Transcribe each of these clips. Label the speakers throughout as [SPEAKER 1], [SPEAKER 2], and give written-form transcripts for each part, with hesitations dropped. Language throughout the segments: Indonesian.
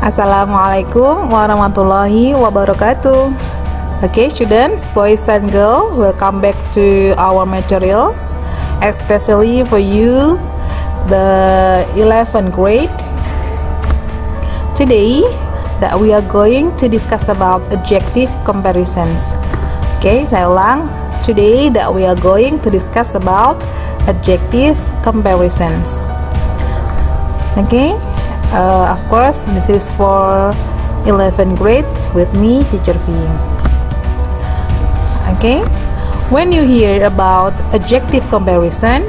[SPEAKER 1] Assalamualaikum warahmatullahi wabarakatuh. Okay, students, boys and girls, welcome back to our materials, especially for you, the 11th grade. Today, that we are going to discuss about adjective comparisons. Okay, saya ulang. Today, that we are going to discuss about adjective comparisons. Okay. Of course, this is for 11th grade with me, Teacher V. Okay, when you hear about adjective comparisons,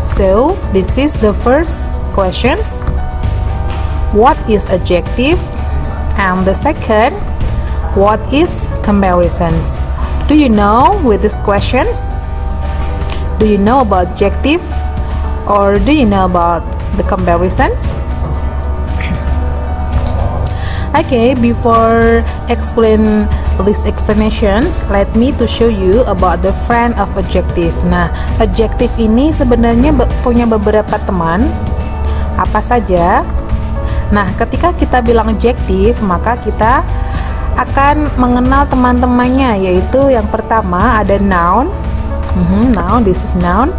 [SPEAKER 1] so this is the first questions. What is adjective? And the second, what is comparisons? Do you know with these questions? Do you know about adjective? Or do you know about the comparisons? Okay, before explain these explanations, let me to show you about the friend of adjective. Nah, adjective ini sebenarnya punya beberapa teman. Apa saja? Nah, ketika kita bilang adjective, maka kita akan mengenal teman-temannya, yaitu yang pertama ada noun. Noun, this is noun.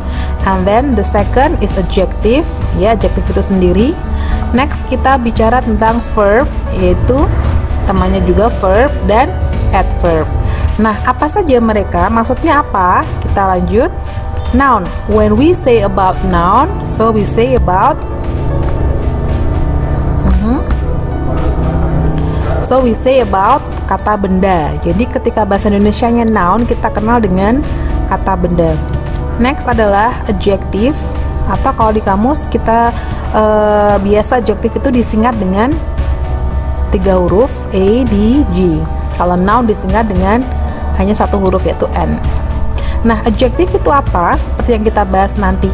[SPEAKER 1] And then the second is adjective, ya, adjective itu sendiri. Next kita bicara tentang verb, yaitu temannya juga verb dan adverb. Nah, apa saja mereka? Maksudnya apa? Kita lanjut. Noun. When we say about noun, so we say about kata benda. Jadi ketika bahasa Indonesianya noun, kita kenal dengan kata benda. Next adalah adjective, atau kalau di kamus kita biasa adjective itu disingkat dengan 3 huruf A, D, G. Kalau noun disingkat dengan hanya 1 huruf, yaitu N. Nah, adjective itu apa? Seperti yang kita bahas nanti,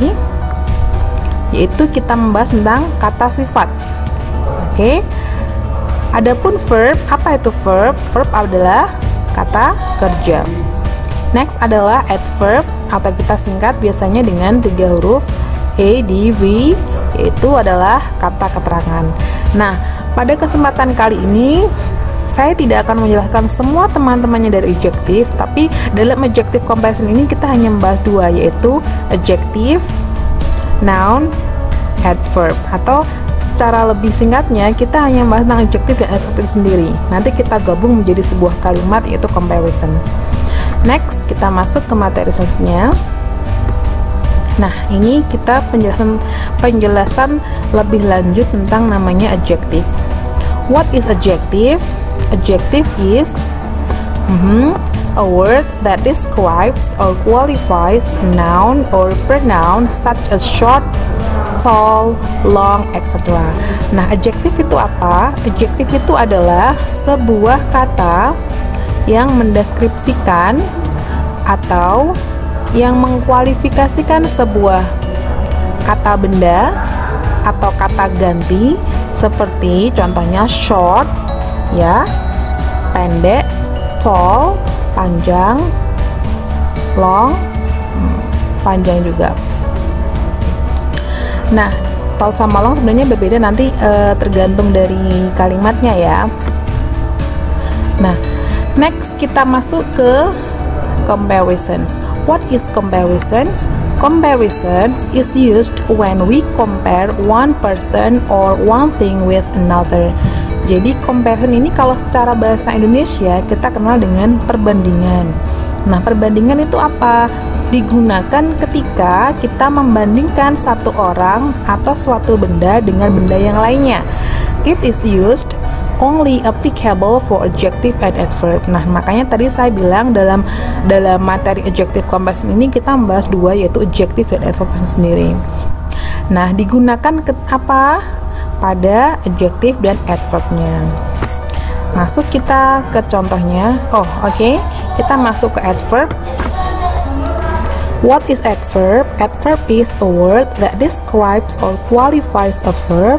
[SPEAKER 1] yaitu kita membahas tentang kata sifat. Oke. Adapun verb, apa itu verb? Verb adalah kata kerja. Next adalah adverb, atau kita singkat biasanya dengan 3 huruf A, D, V, yaitu adalah kata keterangan. Nah, pada kesempatan kali ini saya tidak akan menjelaskan semua teman-temannya dari adjective, tapi dalam adjective comparison ini kita hanya membahas 2, yaitu adjective, noun, adverb. Atau secara lebih singkatnya kita hanya membahas tentang adjective dan adverb itu sendiri. Nanti kita gabung menjadi sebuah kalimat, yaitu comparison. Next, kita masuk ke materi selanjutnya. Nah, ini kita penjelasan lebih lanjut tentang namanya adjective. What is adjective? Adjective is a word that describes or qualifies a noun or pronoun such as short, tall, long, etc. Nah, adjective itu apa? Adjective itu adalah sebuah kata yang mendeskripsikan atau yang mengkualifikasikan sebuah kata benda atau kata ganti, seperti contohnya short, ya, pendek, tall, panjang, long, panjang juga. Nah, tall sama long sebenarnya berbeda, nanti tergantung dari kalimatnya, ya. Nah, next kita masuk ke comparisons. What is comparisons? Comparisons is used when we compare one person or one thing with another. Jadi comparison ini kalau secara bahasa Indonesia kita kenal dengan perbandingan. Nah, perbandingan itu apa? Digunakan ketika kita membandingkan satu orang atau suatu benda dengan benda yang lainnya. It is used only applicable for adjective and adverb. Nah, makanya tadi saya bilang dalam materi adjective comparison ini kita membahas 2, yaitu adjective dan adverb sendiri. Nah, digunakan apa? Pada adjective dan adverbnya. Masuk kita ke contohnya. Oke. Kita masuk ke adverb. What is adverb? Adverb is a word that describes or qualifies a verb,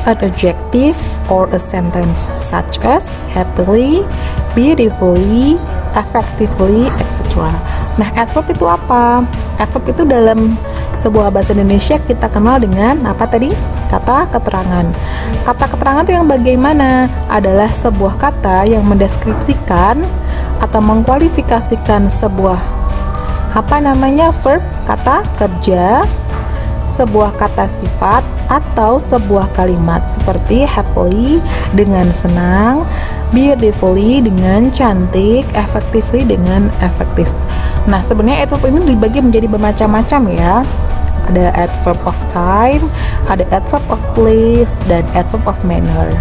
[SPEAKER 1] an adjective, or a sentence, such as happily, beautifully, effectively, etc. Nah, adverb itu apa? Adverb itu dalam sebuah bahasa Indonesia kita kenal dengan apa tadi? kata keterangan. Kata keterangan itu yang bagaimana? Adalah sebuah kata yang mendeskripsikan atau mengkualifikasikan sebuah verb, kata kerja, sebuah kata sifat atau sebuah kalimat seperti happily dengan senang, beautifully dengan cantik, effectively dengan effective. Nah, sebenarnya adverb ini dibagi menjadi bermacam-macam ya. Ada adverb of time, ada adverb of place, dan adverb of manner.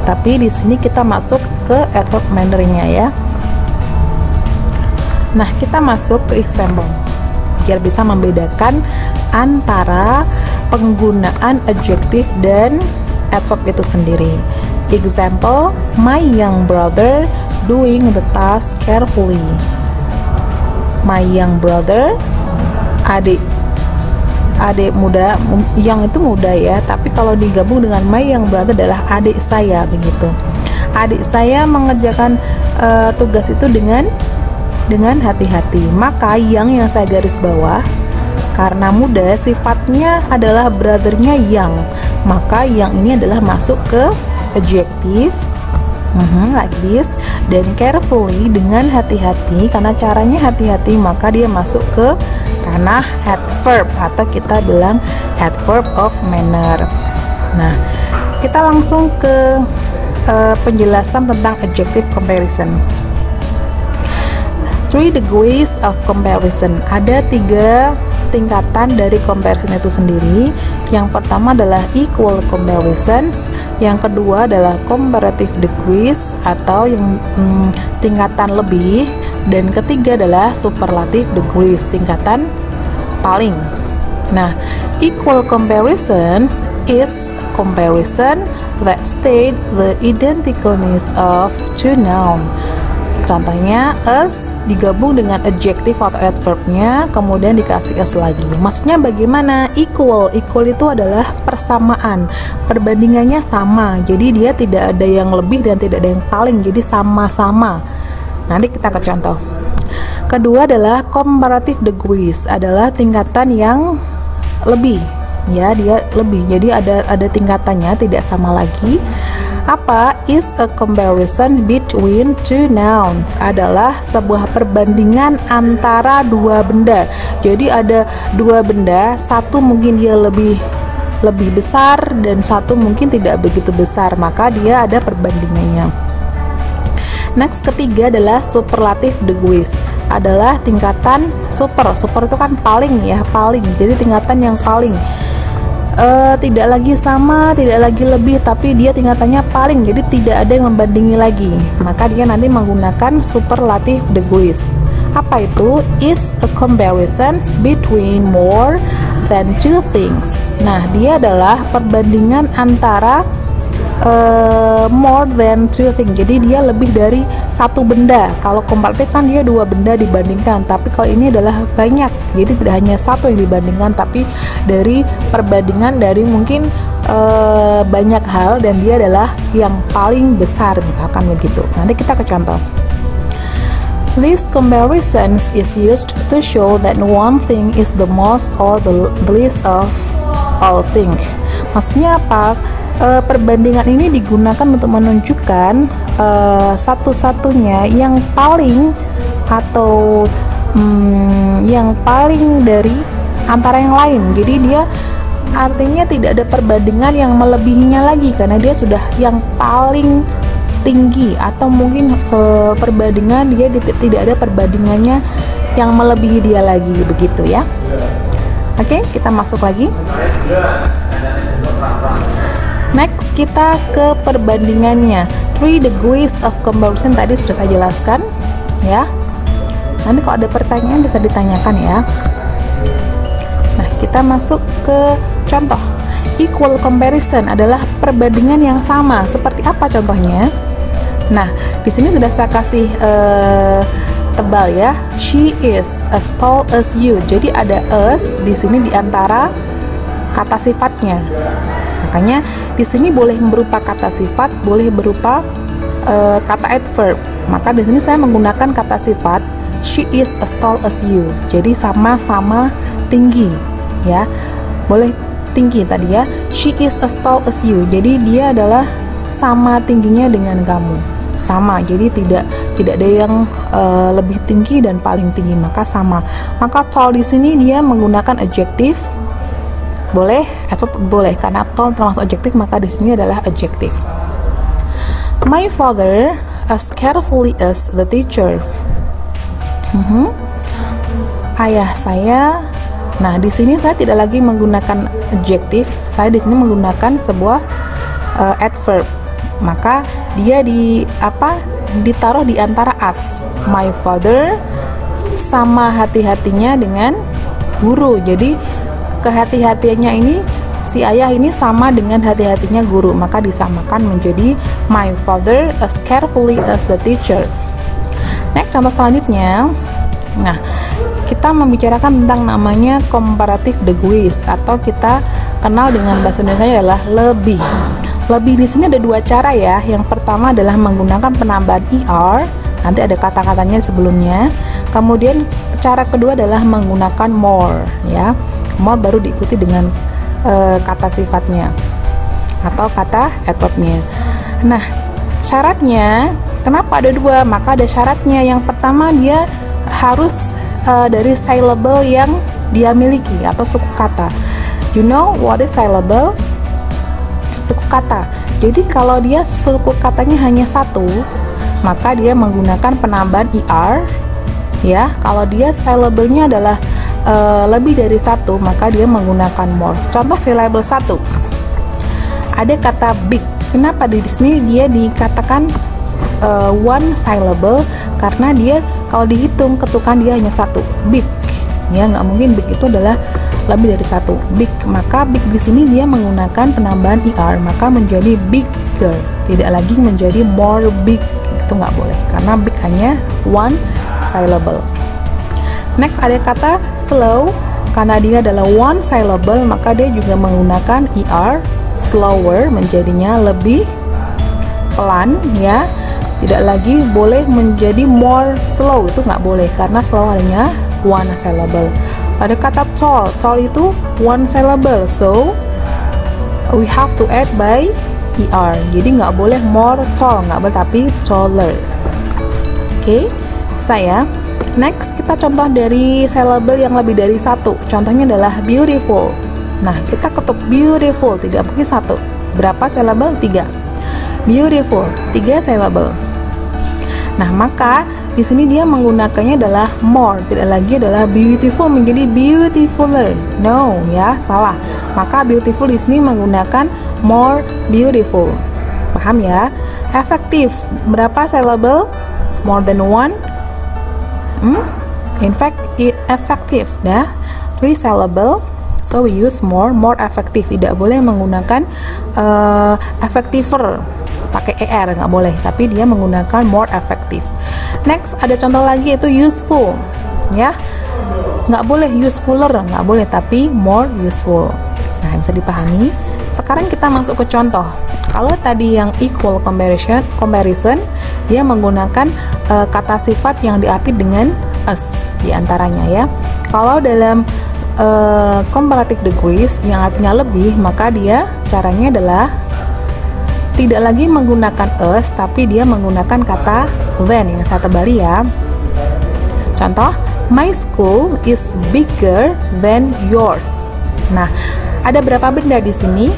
[SPEAKER 1] Tapi di sini kita masuk ke adverb manner-nya ya. Nah, kita masuk ke example biar bisa membedakan antara penggunaan adjective dan adverb itu sendiri. Example, my young brother doing the task carefully. My young brother, adik muda, yang itu muda ya, tapi kalau digabung dengan my young brother adalah adik saya, begitu. Adik saya mengerjakan tugas itu dengan hati-hati. Maka yang saya garis bawah, karena muda sifatnya adalah brothernya yang, maka yang ini adalah masuk ke adjective, like this. Dan carefully dengan hati-hati, karena caranya hati-hati, maka dia masuk ke ranah adverb atau kita bilang adverb of manner. Nah, kita langsung ke penjelasan tentang adjective comparison. 3 degrees of comparison. Ada 3 tingkatan dari comparison itu sendiri. Yang pertama adalah equal comparisons, yang kedua adalah comparative degrees atau yang tingkatan lebih, dan ketiga adalah superlative degrees, tingkatan paling. Nah, equal comparisons is comparison that state the identicalness of two noun. Contohnya as digabung dengan adjective atau adverbnya, kemudian dikasih s lagi. Maksudnya bagaimana? Equal itu adalah persamaan, perbandingannya sama, jadi dia tidak ada yang lebih dan tidak ada yang paling, jadi sama-sama. Nanti kita ke contoh. Kedua adalah comparative degrees, adalah tingkatan yang lebih ya, dia lebih, jadi ada tingkatannya, tidak sama lagi. Apa? Is a comparison between two nouns, adalah sebuah perbandingan antara dua benda. Jadi ada dua benda, satu mungkin dia lebih besar dan satu mungkin tidak begitu besar, maka dia ada perbandingannya. Next, ketiga adalah superlative degrees, adalah tingkatan super itu kan paling ya, paling, jadi tingkatan yang paling. Tidak lagi sama, tidak lagi lebih, tapi dia tingkatannya paling, jadi tidak ada yang membandingi lagi, maka dia nanti menggunakan superlative degrees. Apa itu? Is a comparison between more than two things. Nah, dia adalah perbandingan antara more than two things, jadi dia lebih dari satu benda. Kalau comparative kan dia dua benda dibandingkan, tapi kalau ini adalah banyak, jadi tidak hanya satu yang dibandingkan, tapi dari perbandingan dari mungkin banyak hal, dan dia adalah yang paling besar, misalkan begitu. Nanti kita ke contoh. This comparison is used to show that one thing is the most or the least of all things. Maksudnya apa? Perbandingan ini digunakan untuk menunjukkan satu-satunya yang paling atau yang paling dari antara yang lain. Jadi dia artinya tidak ada perbandingan yang melebihinya lagi, karena dia sudah yang paling tinggi, atau mungkin perbandingan dia tidak ada perbandingannya yang melebihi dia lagi, begitu ya. Oke, kita masuk lagi. Next, kita ke perbandingannya. 3 degrees of comparison tadi sudah saya jelaskan ya. Nanti kalau ada pertanyaan bisa ditanyakan ya. Nah, kita masuk ke contoh. Equal comparison adalah perbandingan yang sama. Seperti apa contohnya? Nah, di sini sudah saya kasih tebal ya. She is as tall as you. Jadi ada as di sini di antara kata sifatnya. Makanya di sini boleh berupa kata sifat, boleh berupa kata adverb. Maka di sini saya menggunakan kata sifat. She is as tall as you. Jadi sama-sama tinggi, ya. Boleh tinggi tadi ya. She is as tall as you. Jadi dia adalah sama tingginya dengan kamu. Sama. Jadi tidak ada yang lebih tinggi dan paling tinggi, maka sama. Maka tall di sini dia menggunakan adjective. Boleh, adverb boleh, karena tall termasuk adjective, maka di sini adalah adjective. My father as carefully as the teacher. Ayah saya. Nah, di sini saya tidak lagi menggunakan adjective, saya di sini menggunakan sebuah adverb. Maka dia ditaruh di antara as. My father sama hati-hatinya dengan guru. Jadi kehati-hatiannya ini, si ayah ini sama dengan hati-hatinya guru, maka disamakan menjadi my father as carefully as the teacher. Next, contoh selanjutnya. Nah, kita membicarakan tentang namanya comparative degrees, atau kita kenal dengan bahasa Indonesia adalah lebih. Lebih di sini ada dua cara ya. Yang pertama adalah menggunakan penambahan er, nanti ada kata-katanya sebelumnya. Kemudian cara kedua adalah menggunakan more ya. More baru diikuti dengan kata sifatnya atau kata adverbnya. Nah, syaratnya kenapa ada dua? Maka ada syaratnya. Yang pertama, dia harus dari syllable yang dia miliki atau suku kata. You know what is syllable? Suku kata. Jadi kalau dia suku katanya hanya satu, maka dia menggunakan penambahan er ya. Kalau dia syllable-nya adalah lebih dari satu, maka dia menggunakan more. Contoh syllable satu, ada kata big. Kenapa di sini dia dikatakan one syllable? Karena dia kalau dihitung ketukan dia hanya satu, big ya, nggak mungkin big itu adalah lebih dari satu. Big, maka big di sini dia menggunakan penambahan er, maka menjadi bigger, tidak lagi menjadi more big. Itu nggak boleh karena big hanya one syllable. Next, ada kata slow. Karena dia adalah one syllable, maka dia juga menggunakan er, slower, menjadinya lebih pelan ya. Tidak lagi boleh menjadi more slow, itu nggak boleh karena slow hanya one syllable. Ada kata tall. Tall itu one syllable, so we have to add by er. Jadi nggak boleh more tall, nggak boleh, tapi taller. Oke, saya. Next, kita contoh dari syllable yang lebih dari satu. Contohnya adalah beautiful. Nah, kita ketuk beautiful, tidak mungkin satu. Berapa syllable? 3. Beautiful, 3 syllable. Nah, maka di sini dia menggunakannya adalah more, tidak lagi adalah beautiful menjadi beautifuler. No, ya, salah. Maka beautiful di sini menggunakan more beautiful. Paham ya? Effective, berapa syllable? More than one. In fact, effective, dah 3 syllable. So we use more effective. Tidak boleh menggunakan effectiver pakai er, nggak boleh, tapi dia menggunakan more effective. Next, ada contoh lagi yaitu useful ya, nggak boleh usefuler, nggak boleh, tapi more useful. Nah, bisa dipahami. Sekarang kita masuk ke contoh. Kalau tadi yang equal comparison dia menggunakan kata sifat yang diapit dengan as diantaranya ya. Kalau dalam comparative degrees yang artinya lebih, maka dia caranya adalah tidak lagi menggunakan us, tapi dia menggunakan kata than yang saya tebali ya. Contoh, my school is bigger than yours. Nah, ada berapa benda di sini?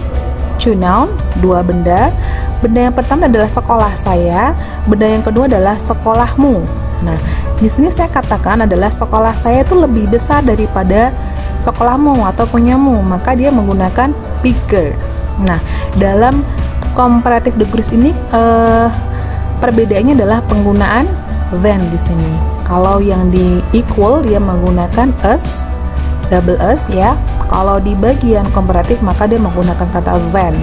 [SPEAKER 1] 2 nouns, 2 benda. Benda yang pertama adalah sekolah saya, benda yang kedua adalah sekolahmu. Nah, di sini saya katakan adalah sekolah saya itu lebih besar daripada sekolahmu atau punyamu, maka dia menggunakan bigger. Nah, dalam comparative degrees ini perbedaannya adalah penggunaan than di sini. Kalau yang di equal dia menggunakan us, double us ya. Kalau di bagian komparatif maka dia menggunakan kata than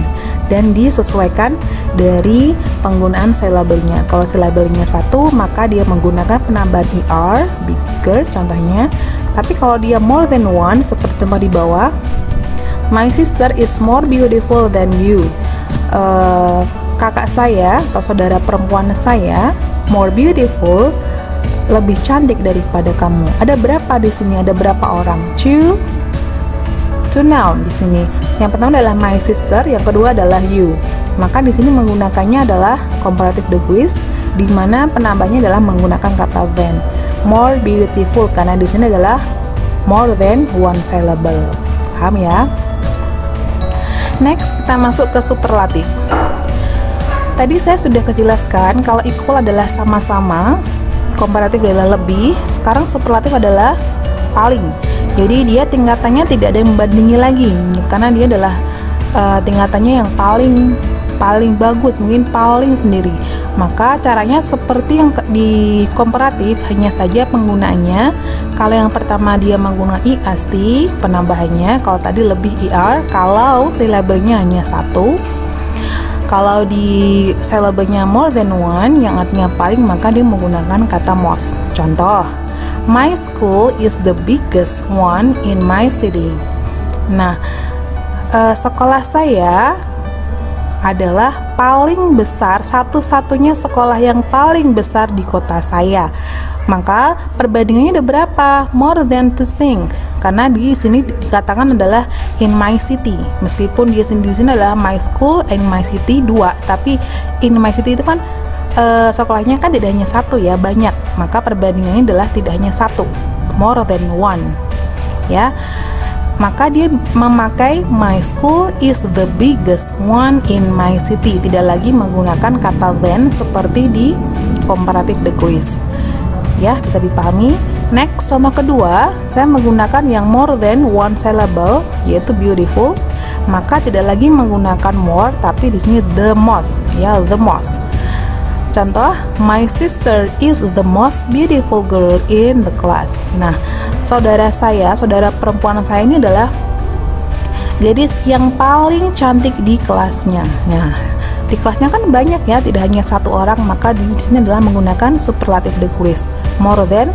[SPEAKER 1] dan disesuaikan dari penggunaan syllable-nya. Kalau syllable-nya 1 maka dia menggunakan penambahan er, bigger contohnya. Tapi kalau dia more than one seperti contoh di bawah, my sister is more beautiful than you. Kakak saya atau saudara perempuan saya more beautiful, lebih cantik daripada kamu. Ada berapa di sini? Ada berapa orang? 2 noun di sini. Yang pertama adalah my sister, yang kedua adalah you. Maka di sini menggunakannya adalah comparative degrees, di mana penambahnya adalah menggunakan kata than. More beautiful, karena di sini adalah more than one syllable. Paham ya? Next, kita masuk ke superlatif. Tadi saya sudah kejelaskan kalau equal adalah sama-sama, komparatif adalah lebih, sekarang superlatif adalah paling. Jadi dia tingkatannya tidak ada yang membandingi lagi, karena dia adalah tingkatannya yang paling bagus, mungkin paling sendiri. Maka caranya seperti yang di komparatif, hanya saja penggunaannya. Kalau yang pertama dia menggunakan IAST, penambahannya. Kalau tadi lebih IR, kalau silabelnya hanya satu. Kalau di silabelnya more than one, yang artinya paling, maka dia menggunakan kata most. Contoh, my school is the biggest one in my city. Nah, sekolah saya adalah paling besar, satu-satunya sekolah yang paling besar di kota saya. Maka perbandingannya ada berapa? More than two things. Karena di sini dikatakan adalah in my city. Meskipun di sini adalah my school and my city 2, tapi in my city itu kan sekolahnya kan tidak hanya satu ya, banyak. Maka perbandingannya adalah tidak hanya satu, more than one. Ya. Maka dia memakai my school is the biggest one in my city, tidak lagi menggunakan kata than seperti di comparative degrees. Ya, bisa dipahami. Next, contoh kedua, saya menggunakan yang more than one syllable, yaitu beautiful. Maka tidak lagi menggunakan more, tapi di sini the most, ya, the most. Contoh, my sister is the most beautiful girl in the class. Nah, saudara perempuan saya ini adalah gadis yang paling cantik di kelasnya. Nah, di kelasnya kan banyak ya, tidak hanya satu orang, maka di sini adalah menggunakan superlative degrees. More than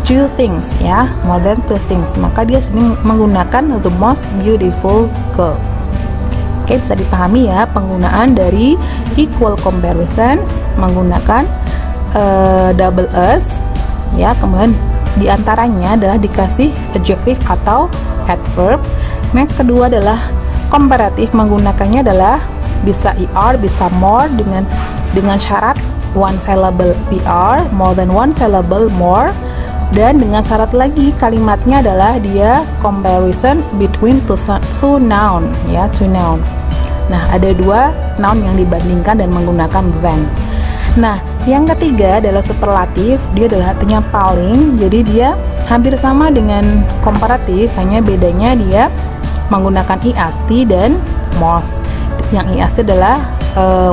[SPEAKER 1] two things ya, more than two things. Maka dia sini menggunakan the most beautiful girl. Oke, bisa dipahami ya penggunaan dari equal comparisons menggunakan double S ya. Kemudian diantaranya adalah dikasih adjective atau adverb. Next, kedua adalah komparatif, menggunakannya adalah bisa ER, bisa more dengan syarat one syllable ER, more than one syllable more, dan dengan syarat lagi kalimatnya adalah dia comparisons between two noun ya, two noun. Nah, ada dua noun yang dibandingkan dan menggunakan than. Nah, yang ketiga adalah superlatif, dia adalah artinya paling, jadi dia hampir sama dengan komparatif, hanya bedanya dia menggunakan IAST dan most. Yang IAST adalah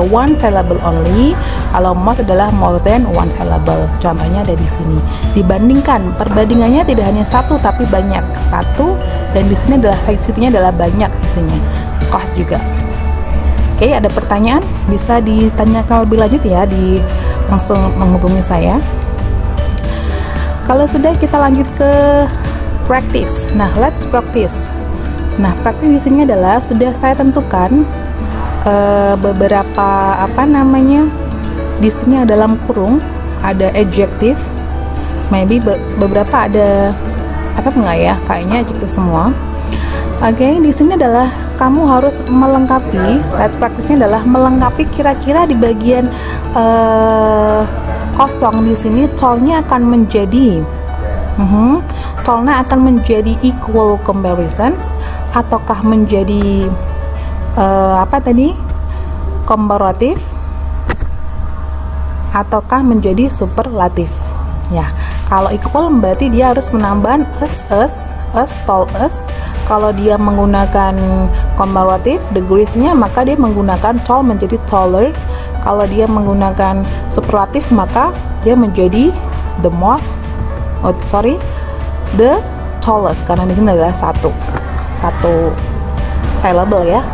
[SPEAKER 1] one syllable only, kalau most adalah more than one syllable. Contohnya ada di sini. Dibandingkan, perbandingannya tidak hanya satu tapi banyak. Satu, dan di sini adalah city-nya adalah banyak isinya. Cost juga. Oke, ada pertanyaan? Bisa ditanyakan lebih lanjut ya, langsung menghubungi saya. Kalau sudah, kita lanjut ke practice. Nah, let's practice. Nah, practice di sini adalah sudah saya tentukan beberapa di sini dalam kurung ada adjective, maybe beberapa ada enggak ya? Kayaknya adjective semua. Oke, di sini adalah kamu harus melengkapi, practice-nya adalah melengkapi kira-kira di bagian kosong di sini tolnya akan menjadi equal comparisons ataukah menjadi komparatif ataukah menjadi superlatif ya. Kalau equal berarti dia harus menambahkan us, tall us. Kalau dia menggunakan comparative degrees-nya, maka dia menggunakan tall menjadi taller. Kalau dia menggunakan superlatif, maka dia menjadi the tallest, karena di sini adalah satu syllable ya.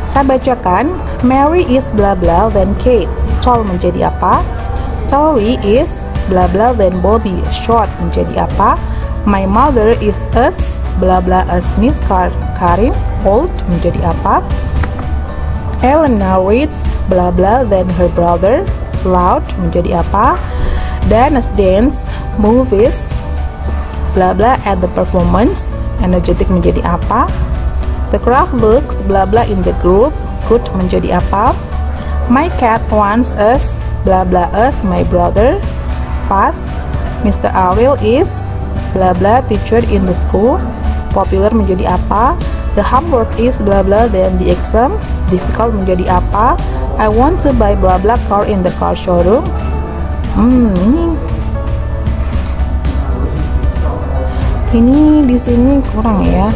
[SPEAKER 1] Saya bacakan, Mary is blah blah then Kate. Tall menjadi apa? Tori is blah blah then Bobby. Short menjadi apa? My mother is us blah blah as Miss Karim. Old menjadi apa? Elena reads blah blah then her brother. Loud menjadi apa? Dennis dance movies blah blah at the performance. Energetic menjadi apa? The craft looks bla bla in the group. Good menjadi apa? My cat wants us bla bla us my brother. Fast. Mr. Awil is bla bla teacher in the school. Popular menjadi apa? The homework is bla bla then the exam. Difficult menjadi apa? I want to buy bla bla car in the car showroom. Ini di sini kurang ya.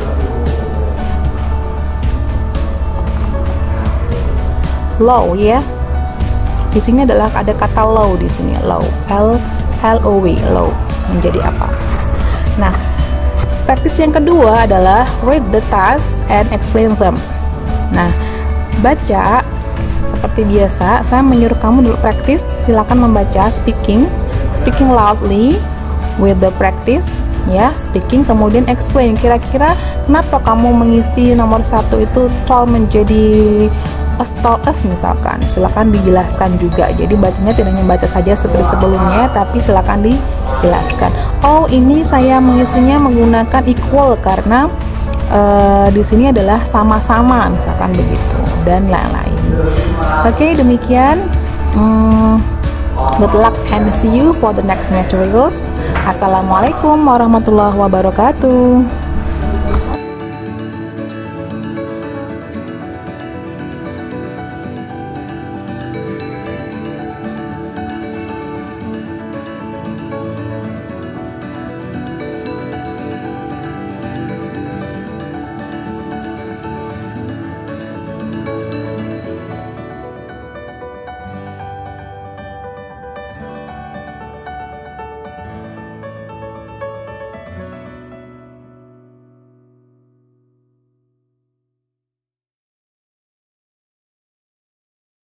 [SPEAKER 1] Low ya. Di sini adalah ada kata low di sini. Low, L-O-W, low menjadi apa? Nah, praktis yang kedua adalah read the task and explain them. Nah, baca seperti biasa. Saya menyuruh kamu dulu praktis. Silakan membaca speaking loudly with the practice. Ya, speaking, kemudian explain. Kira-kira kenapa kamu mengisi nomor 1 itu tall menjadi tall as misalkan. Silakan dijelaskan juga. Jadi bacanya tidak hanya baca saja seperti sebelumnya, tapi silakan dijelaskan. Oh, ini saya mengisinya menggunakan equal karena di sini adalah sama-sama, misalkan begitu, dan lain-lain. Oke, demikian. Good luck and see you for the next materials. Assalamualaikum warahmatullahi wabarakatuh.